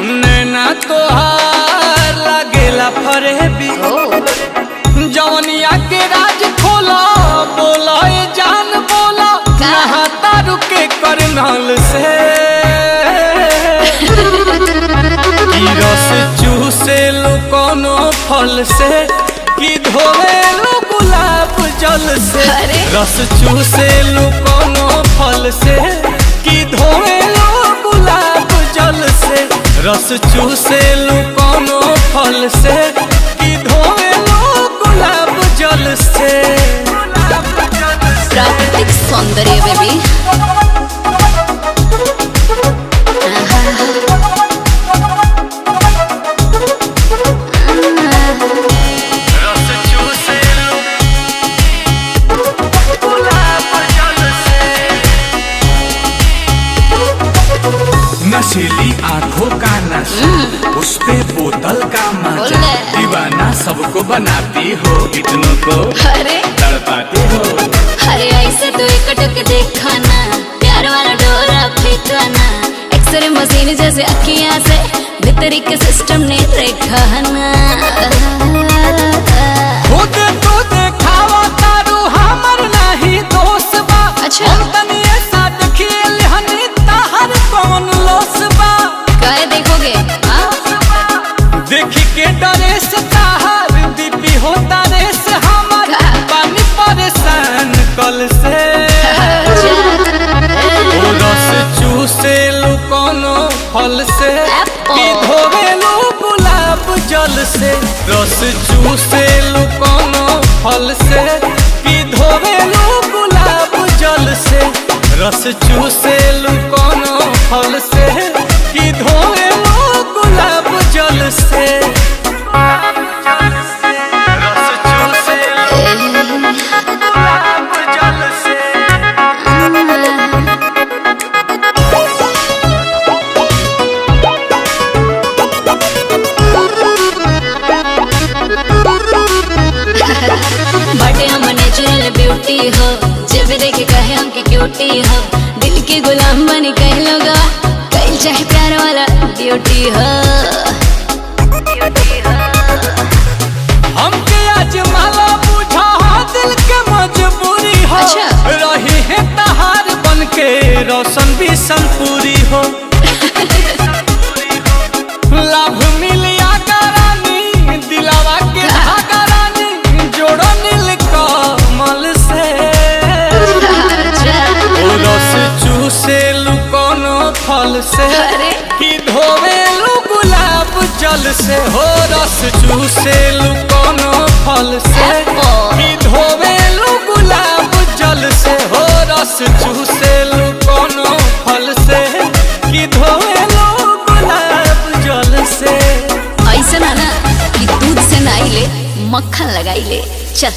नैना तोहार लागेला फरेबी जवनिया के राज खोला बोला ये जान बोला नहाता रुके करनाल से रस चूसे लो कोनो फल से कि धोवे लो गुलाब जल से रस चूसे लो कोनो फल से कि धोवे लो गुलाब जल से रस चूसे लो कोनो फल से कि धोवे लो गुलाब जल से प्राकृतिक सौंदर्य बेबी नशीली आंखों का नशा उस पे बोतल का मजा दीवाना सबको बनाती हो इतनों को अरे तड़पाती हो। अरे ऐसे तो एकटक देखा ना प्यार वाला डोरा फेंका ना एक्सरे मशीन जैसे अखियां से भीतरी के सिस्टम ने देखा ना खुद तो देखावा तारू हमर नहीं दोस्त बा अच्छा हम तनी ऐसा देखिए हनी ताहर कौन लोस बा काय देखोगे देखी के डरे से ताहर दीपी होता रे से हमर पानी परेशान कल से ओ रस चूसे लो कोनो फल से कि धोवे लो गुलाब जल से रस चूसे लो कोनो फल से कि धोवे लो गुलाब जल से रस चूसे लो कोनो फल से कि धोवे लो गुलाब जल से रस चूसे लो गुलाब जल से बटे हम नेचुरल ब्यूटी हो जब देखे कहे हम की क्यूटी हो दिल के गुलाम बनी कह लोगा कहीं चाहे प्यार वाला ड्यूटी हो हमके आज माला बुझा दिल के मजबूरी हो अच्छा। रही है तहार बन के रोशन भी संपूरी हो लाभ मिलिया करानी दिलावा के धागा रानी जोड़ो नील कमल से ओ रस चूसे लू कोनो फल से अरे। कि धोवे लू गुलाब जल से हो रस चूसे लू कोनो फल से कि धोवे लू गुलाब जल से हो रस चूसे लू कोनो फल से कि धोवे लू गुलाब जल से ऐसा ना कि दूध से नाई ले मक्खन लगाई ले चल